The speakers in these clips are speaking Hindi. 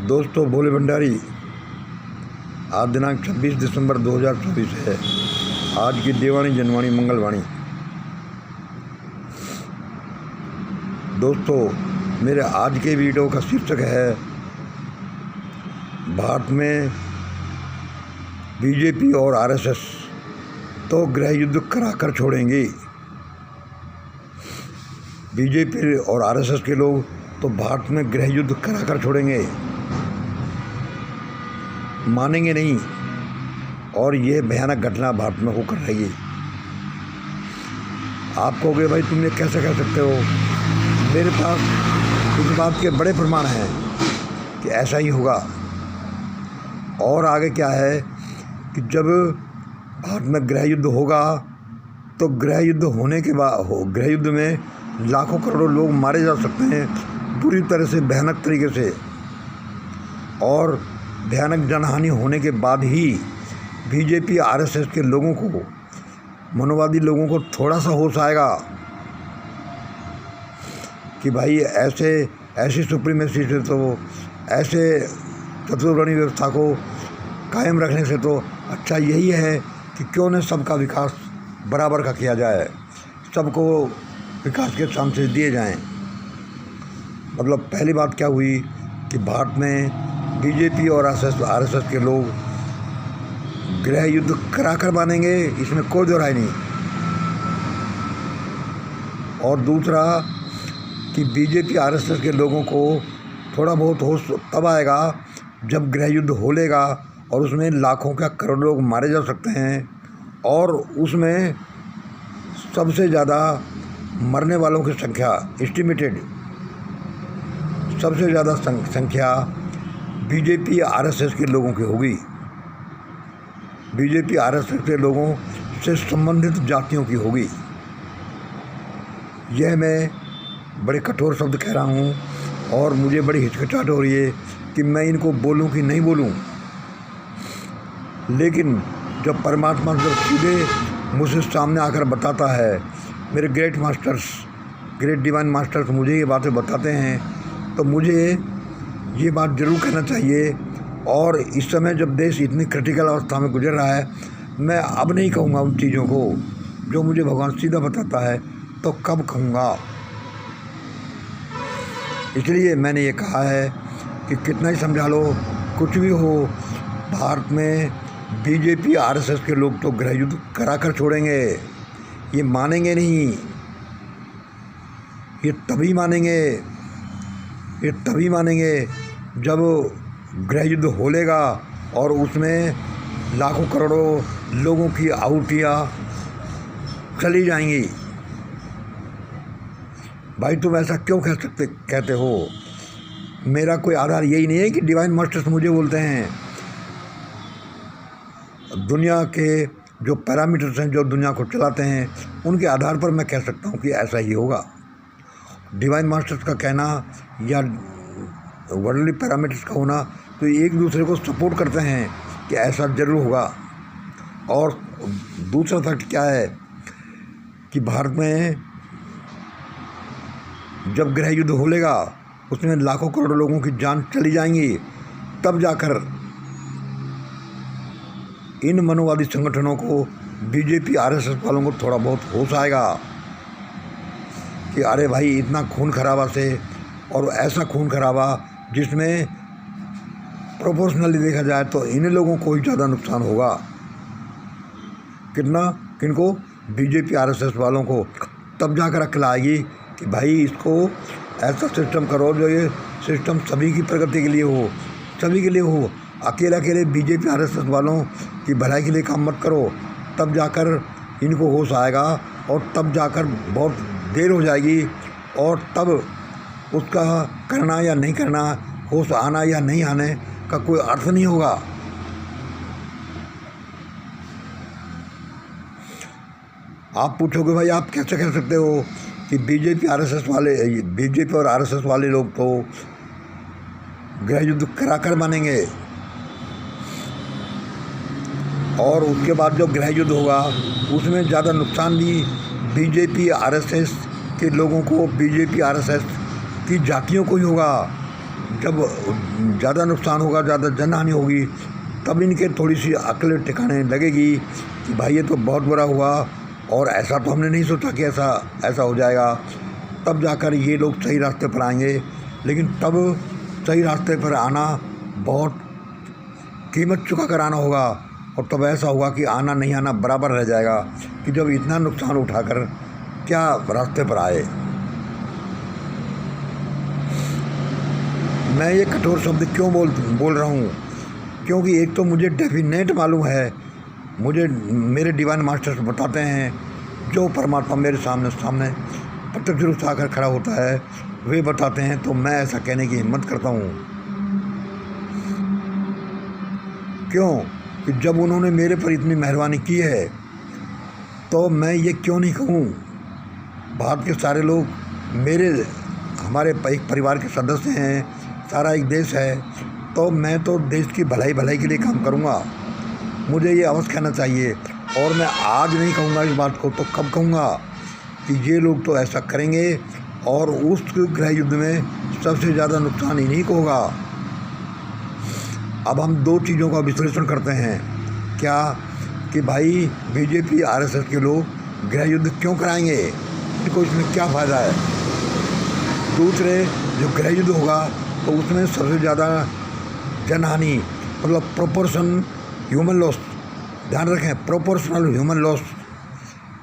दोस्तों, भोले भंडारी। आज दिनांक 26 दिसंबर 2024 है। आज की देवानी जनवाणी मंगलवाणी। दोस्तों, मेरे आज के वीडियो का शीर्षक है भारत में बीजेपी और आरएसएस तो गृह युद्ध कराकर छोड़ेंगे। बीजेपी और आरएसएस के लोग तो भारत में गृह युद्ध कराकर छोड़ेंगे, मानेंगे नहीं। और ये भयानक घटना भारत में होकर रही है। आप कहोगे भाई तुम ये कैसे कह सकते हो? मेरे पास इस बात के बड़े प्रमाण हैं कि ऐसा ही होगा। और आगे क्या है कि जब भारत में गृह युद्ध होगा तो गृह युद्ध होने के बाद गृह युद्ध में लाखों करोड़ों लोग मारे जा सकते हैं, पूरी तरह से भयानक तरीके से। और भयानक जनहानि होने के बाद ही बीजेपी आरएसएस के लोगों को, मनोवादी लोगों को थोड़ा सा होश आएगा कि भाई ऐसी सुप्रीमेसी से तो, ऐसे चतुर्वर्णी व्यवस्था को कायम रखने से तो अच्छा यही है कि क्यों न सबका विकास बराबर का किया जाए, सबको विकास के चांसेस दिए जाएं। मतलब पहली बात क्या हुई कि भारत में बीजेपी और आरएसएस के लोग गृह युद्ध कराकर मानेंगे, इसमें कोई दो राय नहीं। और दूसरा कि बीजेपी आरएसएस के लोगों को थोड़ा बहुत होश तब आएगा जब गृह युद्ध होलेगा और उसमें लाखों का करोड़ों लोग मारे जा सकते हैं, और उसमें सबसे ज़्यादा मरने वालों की संख्या एस्टिमेटेड, सबसे ज़्यादा संख्या बीजेपी आरएसएस के लोगों की होगी। बीजेपी आरएसएस के लोगों से संबंधित जातियों की होगी। यह मैं बड़े कठोर शब्द कह रहा हूँ और मुझे बड़ी हिचकिचाहट हो रही है कि मैं इनको बोलूँ कि नहीं बोलूँ। लेकिन जब परमात्मा जब सीधे मुझसे सामने आकर बताता है, मेरे ग्रेट डिवाइन मास्टर्स मुझे ये बातें बताते हैं, तो मुझे ये बात ज़रूर कहना चाहिए। और इस समय जब देश इतनी क्रिटिकल अवस्था में गुजर रहा है, मैं अब नहीं कहूँगा उन चीज़ों को जो मुझे भगवान सीधा बताता है, तो कब कहूँगा। इसलिए मैंने ये कहा है कि कितना ही समझा लो, कुछ भी हो, भारत में बीजेपी आरएसएस के लोग तो गृह युद्ध कराकर छोड़ेंगे। ये मानेंगे नहीं, ये तभी मानेंगे जब गृह युद्ध होलेगा और उसमें लाखों करोड़ों लोगों की आहुतियाँ चली जाएंगी। भाई तुम ऐसा क्यों कहते हो? मेरा कोई आधार यही नहीं है कि डिवाइन मास्टर्स मुझे बोलते हैं। दुनिया के जो पैरामीटर्स हैं, जो दुनिया को चलाते हैं, उनके आधार पर मैं कह सकता हूँ कि ऐसा ही होगा। डिवाइन मास्टर्स का कहना या वर्ल्डली पैरामीटर्स का होना तो एक दूसरे को सपोर्ट करते हैं कि ऐसा ज़रूर होगा। और दूसरा फैक्ट क्या है कि भारत में जब गृह युद्ध होलेगा उसमें लाखों करोड़ों लोगों की जान चली जाएंगी, तब जाकर इन मनोवादी संगठनों को, बीजेपी आरएसएस वालों को थोड़ा बहुत होश आएगा कि अरे भाई इतना खून खराबा से, और ऐसा खून खराबा जिसमें प्रोपोर्शनली देखा जाए तो इन लोगों को ही ज़्यादा नुकसान होगा। किनको? बीजेपी आरएसएस वालों को। तब जाकर अक्ल आएगी कि भाई इसको ऐसा सिस्टम करो जो ये सिस्टम सभी की प्रगति के लिए हो, सभी के लिए हो। अकेले बीजेपी आरएसएस वालों की भलाई के लिए काम मत करो। तब जाकर इनको होश आएगा और तब जाकर बहुत देर हो जाएगी, और तब उसका करना या नहीं करना, होश आना या नहीं आने का कोई अर्थ नहीं होगा। आप पूछोगे भाई आप कैसे कह सकते हो कि बीजेपी और आरएसएस वाले लोग तो गृह युद्ध कराकर मानेंगे, और उसके बाद जो गृह युद्ध होगा उसमें ज़्यादा नुकसान भी बीजेपी आरएसएस के लोगों को, बीजेपी आरएसएस की जातियों को ही होगा। जब ज़्यादा नुकसान होगा, ज़्यादा जनहानि होगी, तब इनके थोड़ी सी अक्ल ठिकाने लगेगी कि भाई ये तो बहुत बुरा हुआ और ऐसा तो हमने नहीं सोचा कि ऐसा हो जाएगा। तब जाकर ये लोग सही रास्ते पर आएंगे। लेकिन तब सही रास्ते पर आना बहुत कीमत चुका कर आना होगा, और तब ऐसा होगा कि आना नहीं आना बराबर रह जाएगा कि जब इतना नुकसान उठाकर क्या रास्ते पर आए। मैं ये कठोर शब्द क्यों बोल रहा हूँ? क्योंकि एक तो मुझे डेफिनेट मालूम है, मुझे मेरे डिवाइन मास्टर्स बताते हैं, जो परमात्मा मेरे सामने प्रत्यक्ष रूप से आकर खड़ा होता है वे बताते हैं, तो मैं ऐसा कहने की हिम्मत करता हूँ। क्यों? कि जब उन्होंने मेरे पर इतनी मेहरबानी की है तो मैं ये क्यों नहीं कहूँ। भारत के सारे लोग हमारे एक परिवार के सदस्य हैं, सारा एक देश है, तो मैं तो देश की भलाई के लिए काम करूँगा। मुझे ये अवश्य कहना चाहिए, और मैं आज नहीं कहूँगा इस बात को तो कब कहूँगा कि ये लोग तो ऐसा करेंगे और उस गृह युद्ध में सबसे ज़्यादा नुकसान इन्हीं को होगा। अब हम दो चीज़ों का विश्लेषण करते हैं, क्या कि भाई बीजेपी आरएसएस के लोग गृह युद्ध क्यों कराएंगे, इनको इसमें क्या फ़ायदा है। दूसरे, जो गृह युद्ध होगा तो उसमें सबसे ज़्यादा जनहानि, मतलब प्रोपोर्शन ह्यूमन लॉस, ध्यान रखें, प्रोपोर्शनल ह्यूमन लॉस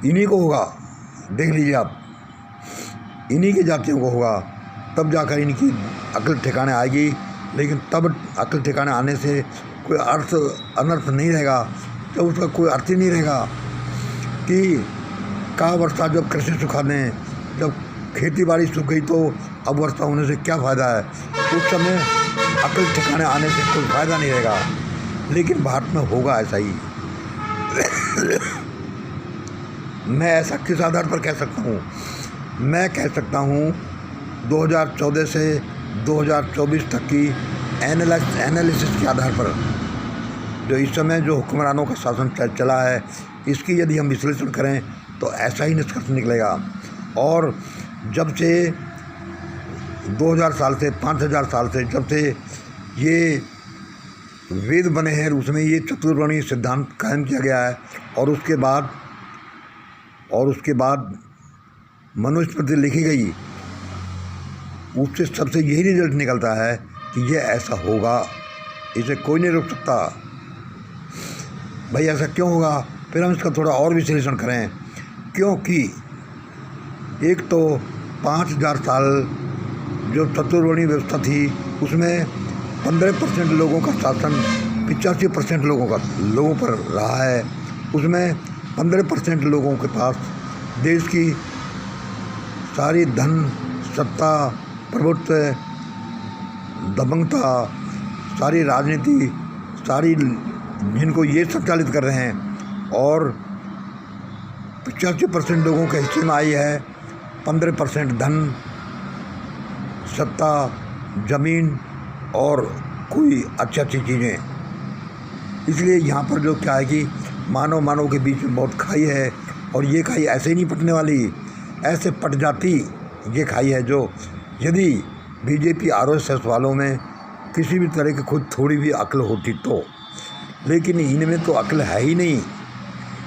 इन्हीं को होगा। देख लीजिए आप, इन्हीं की जातियों को होगा। तब जाकर इनकी अक्ल ठिकाने आएगी। लेकिन तब अक्ल ठिकाने आने से कोई अनर्थ नहीं रहेगा, तो उसका कोई अर्थ ही नहीं रहेगा कि का वर्षा जब कृषि सुखा दें, जब खेती बाड़ी सूख गई तो अब वर्षा होने से क्या फ़ायदा है। उस समय अक्ल ठिकाने आने से कोई फ़ायदा नहीं रहेगा। लेकिन भारत में होगा ऐसा ही। मैं ऐसा किस आधार पर कह सकता हूँ? मैं कह सकता हूँ 2014 से 2024 तक की एनालिसिस के आधार पर, जो इस समय जो हुक्मरानों का शासन चला है, इसकी यदि हम विश्लेषण करें तो ऐसा ही निष्कर्ष निकलेगा। और जब से 2000 साल से 5000 साल से जब से ये वेद बने हैं, उसमें ये चतुर्वर्णीय सिद्धांत कायम किया गया है, और उसके बाद मनुस्मृति लिखी गई, उससे सबसे यही रिजल्ट निकलता है कि ये ऐसा होगा, इसे कोई नहीं रोक सकता। भाई ऐसा क्यों होगा? फिर हम इसका थोड़ा और विश्लेषण करें। क्योंकि एक तो 5000 साल जो चतुर्वर्णीय व्यवस्था थी, उसमें 15% लोगों का शासन 85% लोगों पर रहा है। उसमें 15% लोगों के पास देश की सारी धन, सत्ता, प्रभुत्व, दबंगता, सारी राजनीति, सारी जिनको ये संचालित कर रहे हैं, और 85% लोगों के हिस्से में आई है 15% धन, सत्ता, ज़मीन और कोई अच्छी चीज़ें। इसलिए यहाँ पर जो क्या है कि मानव के बीच में बहुत खाई है, और ये खाई ऐसे ही नहीं पटने वाली, ऐसे पट जाती ये खाई है जो यदि बीजेपी आरएसएस वालों में किसी भी तरह की खुद थोड़ी भी अक्ल होती तो। लेकिन इनमें तो अक्ल है ही नहीं,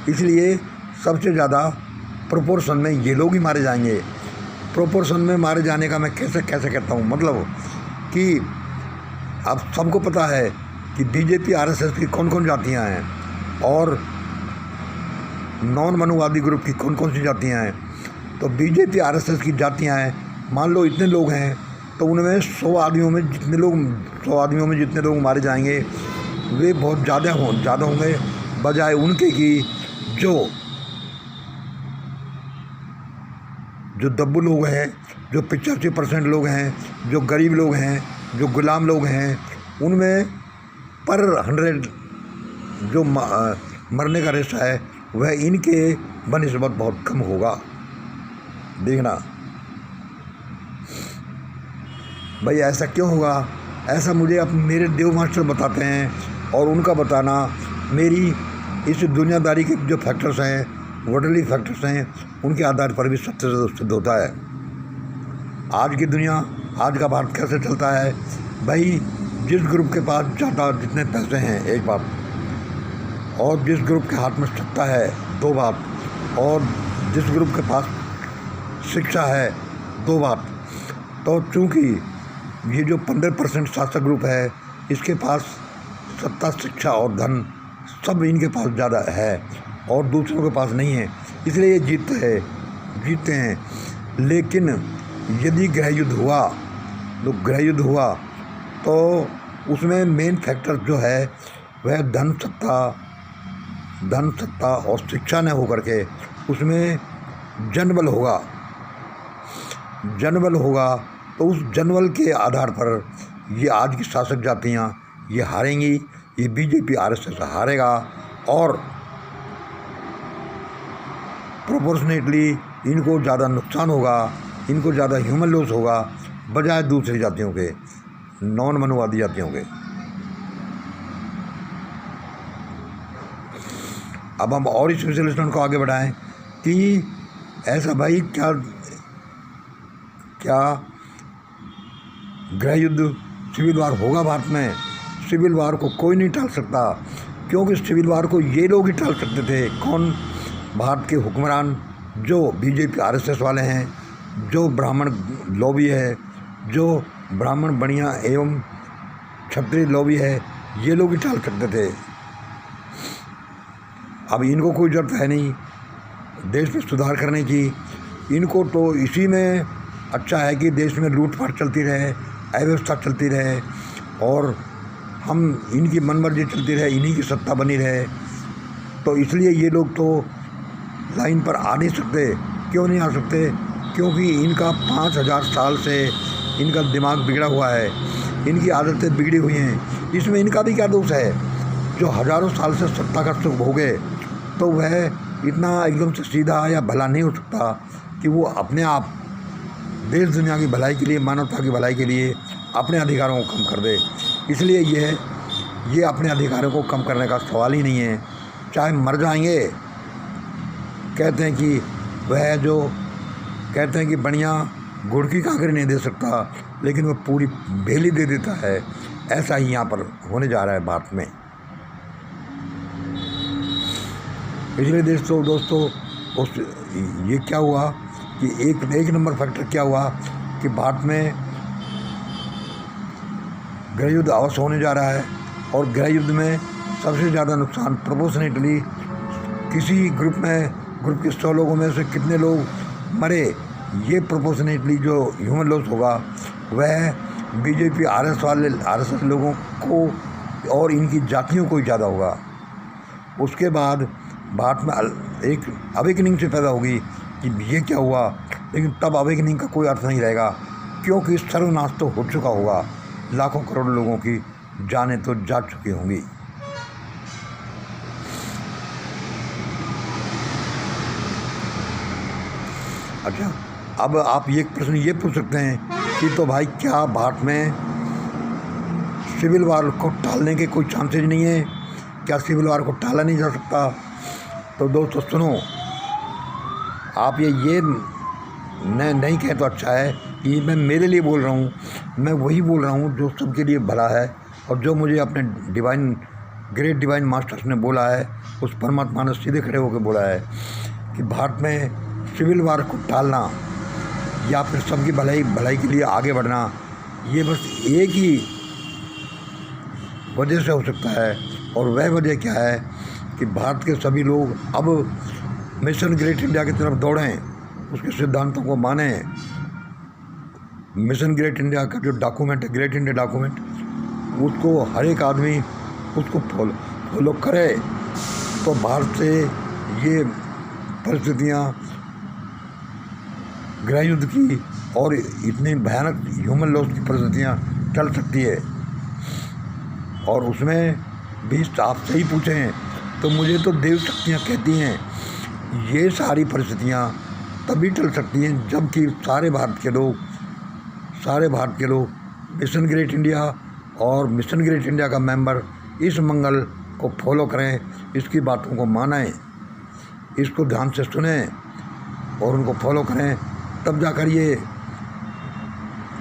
इसलिए सबसे ज़्यादा प्रोपोर्शन में ये लोग ही मारे जाएंगे। प्रोपोर्शन में मारे जाने का मैं कैसे कहता हूँ, मतलब कि अब सबको पता है कि बीजेपी आरएसएस की कौन कौन जातियाँ हैं, और नॉन मनुवादी ग्रुप की कौन कौन सी जातियाँ हैं। तो बीजेपी आरएसएस की जातियाँ हैं, मान लो इतने लोग हैं, तो उनमें 100 आदमियों में जितने लोग मारे जाएंगे वे बहुत ज़्यादा होंगे, बजाय उनके कि जो दब्बू लोग हैं, जो 85% लोग हैं, जो गरीब लोग हैं, जो गुलाम लोग हैं, उनमें पर 100 जो मरने का रेशा है वह इनके बनिस्बत बहुत कम होगा। देखना भाई ऐसा क्यों होगा? ऐसा मुझे मेरे देव मास्टर बताते हैं, और उनका बताना मेरी इस दुनियादारी के जो फैक्टर्स हैं, वर्ल्डली फैक्टर्स हैं, उनके आधार पर भी सत्य सिद्ध होता है। आज की दुनिया, आज का भारत कैसे चलता है, भाई जिस ग्रुप के पास ज़्यादा जितने पैसे हैं एक बात, और जिस ग्रुप के हाथ में सत्ता है दो बात, और जिस ग्रुप के पास शिक्षा है दो बात। तो चूँकि ये जो 15% शासक ग्रुप है, इसके पास सत्ता, शिक्षा और धन सब इनके पास ज़्यादा है और दूसरों के पास नहीं है, इसलिए ये जीतते हैं। लेकिन यदि गृह युद्ध हुआ तो उसमें मेन फैक्टर जो है वह धन, सत्ता और शिक्षा न होकर के उसमें जनबल होगा। तो उस जनबल के आधार पर ये आज की शासक जातियाँ ये हारेंगी, ये बीजेपी आरएसएस हारेगा और प्रोपोर्शनेटली इनको ज़्यादा नुकसान होगा, इनको ज़्यादा ह्यूमन लॉस होगा बजाय दूसरी जातियों के, नॉन मनुवादी जातियों के। अब हम और इस विश्लेषण को आगे बढ़ाएं कि ऐसा भाई क्या गृह युद्ध, सिविल वार होगा भारत में? सिविल वार को कोई नहीं टाल सकता, क्योंकि सिविल वार को ये लोग ही टाल सकते थे। कौन? भारत के हुक्मरान जो बीजेपी आरएसएस वाले हैं, जो ब्राह्मण लॉबी है, जो ब्राह्मण बनिया एवं क्षत्रिय लॉबी है, ये लोग ही टाल सकते थे। अब इनको कोई ज़रूरत है नहीं देश में सुधार करने की। इनको तो इसी में अच्छा है कि देश में लूटपाट चलती रहे, अव्यवस्था चलती रहे और हम इनकी मनमर्जी चलती रहे, इन्हीं की सत्ता बनी रहे। तो इसलिए ये लोग तो लाइन पर आ नहीं सकते। क्यों नहीं आ सकते? क्योंकि इनका 5000 साल से इनका दिमाग बिगड़ा हुआ है, इनकी आदतें बिगड़ी हुई हैं। इसमें इनका भी क्या दोष है? जो हज़ारों साल से सत्ता का सुख भोगे तो वह इतना एकदम से सीधा या भला नहीं हो सकता कि वो अपने आप देश दुनिया की भलाई के लिए, मानवता की भलाई के लिए अपने अधिकारों को कम कर दे। इसलिए ये अपने अधिकारों को कम करने का सवाल ही नहीं है, चाहे मर जाएंगे। कहते हैं कि वह जो कहते हैं कि बढ़िया गुड़ की काकरी नहीं दे सकता, लेकिन वह पूरी भेली दे देता है। ऐसा ही यहाँ पर होने जा रहा है भारत में। इसलिए दोस्तों ये क्या हुआ कि एक नंबर फैक्टर क्या हुआ कि भारत में गृह युद्ध अवश्य होने जा रहा है और गृह युद्ध में सबसे ज़्यादा नुकसान प्रोपोर्शनेटली किसी ग्रुप के 100 लोगों में से कितने लोग मरे, ये प्रोपोर्शनेटली जो ह्यूमन लॉस होगा वह बीजेपी आरएसएस लोगों को और इनकी जातियों को ही ज़्यादा होगा। उसके बाद भारत में एक अवेकनिंग से पैदा होगी कि ये क्या हुआ, लेकिन तब अवेकनिंग का कोई अर्थ नहीं रहेगा, क्योंकि सर्वनाश तो हो चुका होगा। लाखों करोड़ लोगों की जानें तो जा चुकी होंगी। अच्छा, अब आप ये प्रश्न ये पूछ सकते हैं कि तो भाई क्या भारत में सिविल वार को टालने के कोई चांसेज नहीं है? क्या सिविल वार को टाला नहीं जा सकता? तो दोस्तों सुनो, आप ये नहीं कहें तो अच्छा है कि मैं मेरे लिए बोल रहा हूँ, मैं वही बोल रहा हूँ जो सबके लिए भला है और जो मुझे अपने ग्रेट डिवाइन मास्टर्स ने बोला है, उस परमात्मा ने सीधे खड़े होकर बोला है कि भारत में सिविल वार को टालना या फिर सबकी भलाई के लिए आगे बढ़ना, ये बस एक ही वजह से हो सकता है। और वह वजह क्या है कि भारत के सभी लोग अब मिशन ग्रेट इंडिया की तरफ दौड़ें, उसके सिद्धांतों को मानें। मिशन ग्रेट इंडिया का जो डॉक्यूमेंट है, ग्रेट इंडिया डॉक्यूमेंट, उसको हर एक आदमी उसको फॉलो करे तो भारत से ये परिस्थितियाँ गृह युद्ध की और इतनी भयानक ह्यूमन लॉस की परिस्थितियाँ टल सकती है। और उसमें भी आप सही पूछें तो मुझे तो देव शक्तियाँ कहती हैं ये सारी परिस्थितियाँ तभी टल सकती हैं जबकि सारे भारत के लोग मिशन ग्रेट इंडिया और मिशन ग्रेट इंडिया का मेंबर इस मंगल को फॉलो करें, इसकी बातों को मानें, इसको ध्यान से सुनें और उनको फॉलो करें, तब जाकर ये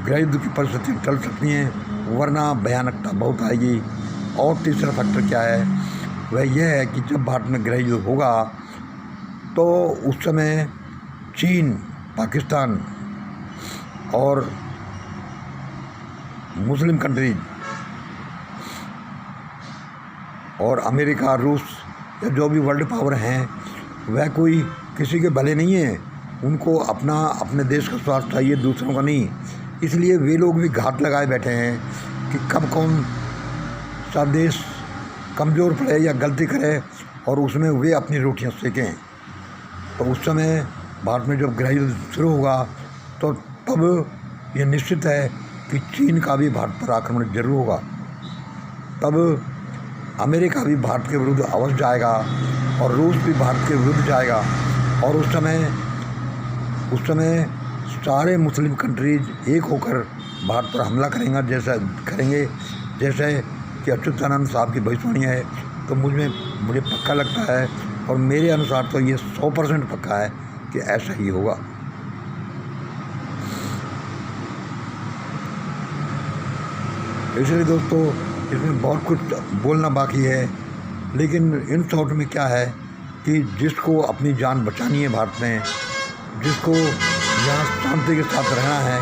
गृह युद्ध की परिस्थितियाँ टल सकती हैं वरना भयानकता बहुत आएगी। और तीसरा फैक्टर क्या है, वह यह है कि जब भारत में गृह युद्ध होगा तो उस समय चीन, पाकिस्तान और मुस्लिम कंट्रीज और अमेरिका, रूस या जो भी वर्ल्ड पावर हैं, वह कोई किसी के भले नहीं है। उनको अपने देश का स्वार्थ चाहिए, दूसरों का नहीं। इसलिए वे लोग भी घात लगाए बैठे हैं कि कब कौन सा देश कमज़ोर पड़े या गलती करे और उसमें वे अपनी रोटियां सेकें। तो उस समय भारत में जब गृह युद्ध शुरू होगा तो तब यह निश्चित है कि चीन का भी भारत पर आक्रमण जरूर होगा। तब अमेरिका भी भारत के विरुद्ध अवश्य जाएगा और रूस भी भारत के विरुद्ध जाएगा। और उस समय सारे मुस्लिम कंट्रीज एक होकर भारत पर हमला करेंगे जैसे कि अच्युतानंद साहब की भविष्यवाणी है। तो मुझे पक्का लगता है और मेरे अनुसार तो ये 100% पक्का है कि ऐसा ही होगा। इसलिए दोस्तों, इसमें बहुत कुछ बोलना बाकी है, लेकिन इन शॉर्ट में क्या है कि जिसको अपनी जान बचानी है भारत में, जिसको यहाँ शांति के साथ रहना है,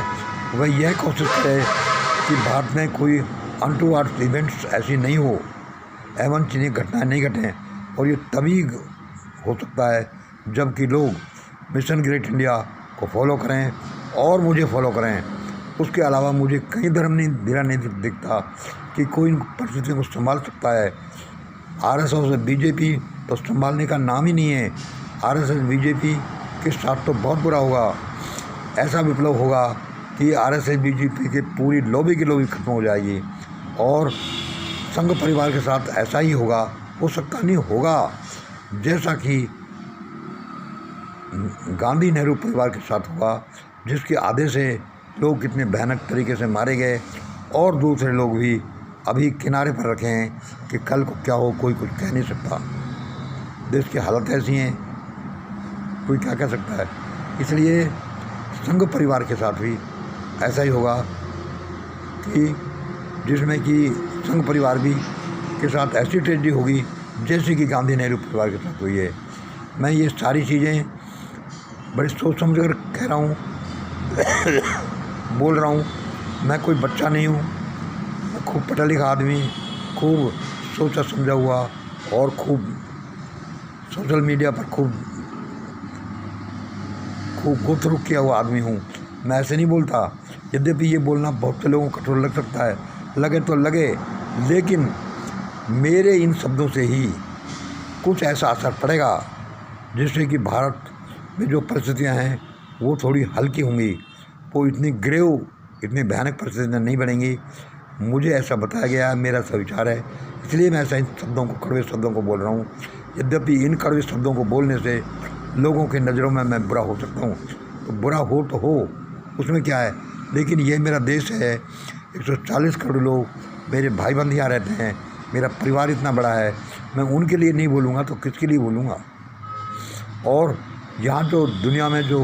वह यह कोशिश करे कि भारत में कोई अनटूवर्ड इवेंट्स ऐसी नहीं हो, अवांछनीय घटनाएं नहीं घटें। और ये तभी हो सकता है जबकि लोग मिशन ग्रेट इंडिया को फॉलो करें और मुझे फॉलो करें। उसके अलावा मुझे कहीं धर्म नहीं दिखता कि कोई इन परिस्थितियों को संभाल सकता है। आरएसएस और बीजेपी तो संभालने का नाम ही नहीं है। आरएसएस बीजेपी के साथ तो बहुत बुरा होगा। ऐसा विप्लव होगा कि आरएसएस बीजेपी के पूरी लॉबी की लॉबी खत्म हो जाएगी और संघ परिवार के साथ ऐसा ही होगा। हो सकता नहीं होगा जैसा कि गांधी नेहरू परिवार के साथ हुआ, जिसके आधे से लोग कितने भयानक तरीके से मारे गए और दूसरे लोग भी अभी किनारे पर रखे हैं कि कल को क्या हो कोई कुछ कह नहीं सकता। देश की हालत ऐसी है, कोई क्या कह सकता है। इसलिए संघ परिवार के साथ भी ऐसा ही होगा कि जिसमें कि संघ परिवार भी के साथ ऐसी ट्रेजेडी होगी जैसे कि गांधी नेहरू परिवार के साथ हुई है। मैं ये सारी चीज़ें बड़ी सोच समझ कर कह रहा हूँ, बोल रहा हूँ। मैं कोई बच्चा नहीं हूँ, मैं खूब पढ़ा लिखा आदमी, खूब सोचा समझा हुआ और खूब सोशल मीडिया पर खूब गुफ्तगू किया हुआ आदमी हूँ। मैं ऐसे नहीं बोलता। यद्यपि ये बोलना बहुत से लोगों को कठोर लग सकता है, लगे तो लगे, लेकिन मेरे इन शब्दों से ही कुछ ऐसा असर पड़ेगा जिससे कि भारत में जो परिस्थितियाँ हैं वो थोड़ी हल्की होंगी, वो इतनी भयानक परिस्थितियाँ नहीं बनेंगी। मुझे ऐसा बताया गया है, मेरा ऐसा विचार है, इसलिए मैं ऐसा इन शब्दों को, कड़वे शब्दों को बोल रहा हूँ। यद्यपि इन कड़वे शब्दों को बोलने से लोगों के नज़रों में मैं बुरा हो सकता हूँ, तो बुरा हो तो हो, उसमें क्या है। लेकिन ये मेरा देश है, 140 करोड़ लोग मेरे भाई बंध यहाँ रहते हैं, मेरा परिवार इतना बड़ा है। मैं उनके लिए नहीं बोलूँगा तो किसके लिए बोलूँगा। और यहाँ जो दुनिया में जो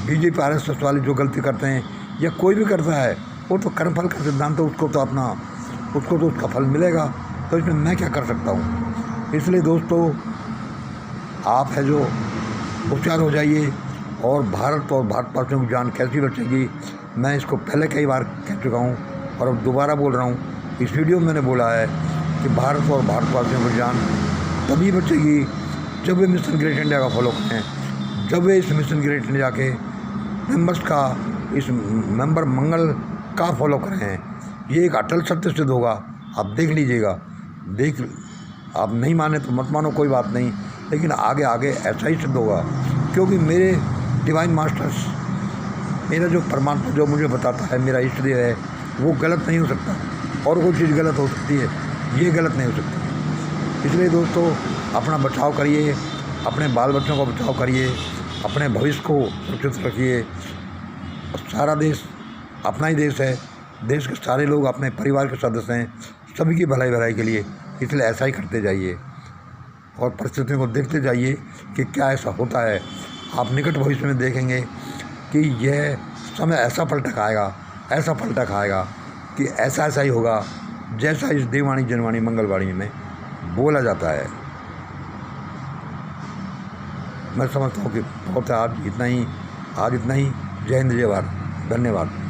बीजेपी आरएसएस वाले जो गलती करते हैं या कोई भी करता है, वो तो कर्मफल का सिद्धांत है, उसको तो उसका फल मिलेगा। तो इसमें मैं क्या कर सकता हूँ। इसलिए दोस्तों, आप है जो होशियार हो जाइए। और भारत और भारतवासियों की जान कैसी बचेगी, मैं इसको पहले कई बार कह चुका हूँ और अब दोबारा बोल रहा हूँ। इस वीडियो में मैंने बोला है कि भारत और भारतवासियों की जान तभी बचेगी जब वे मिशन ग्रेट इंडिया का फॉलो करें, जब वे इस मिशन ग्रेट इंडिया के मेंबर मंगल का फॉलो करें। ये एक अटल सत्य सिद्ध होगा, आप देख लीजिएगा। आप नहीं माने तो मत मानो, कोई बात नहीं, लेकिन आगे ऐसा ही सिद्ध होगा। क्योंकि मेरे डिवाइन मास्टर्स, मेरा जो परमात्मा जो मुझे बताता है, मेरा इष्ट देव है, वो गलत नहीं हो सकता। और कोई चीज़ गलत हो सकती है, ये गलत नहीं हो सकती। इसलिए दोस्तों, अपना बचाव करिए, अपने बाल बच्चों का बचाव करिए, अपने भविष्य को सुरक्षित रखिए। सारा देश अपना ही देश है, देश के सारे लोग अपने परिवार के सदस्य हैं, सभी की भलाई के लिए। इसलिए ऐसा ही करते जाइए और परिस्थितियों को देखते जाइए कि क्या ऐसा होता है। आप निकट भविष्य में देखेंगे कि यह समय ऐसा पलटा खाएगा कि ऐसा ऐसा ही होगा जैसा इस देववाणी जनवाणी मंगलवाणी में बोला जाता है। मैं समझता हूँ कि बहुत है आज इतना ही। जय हिंद जय भारत, धन्यवाद।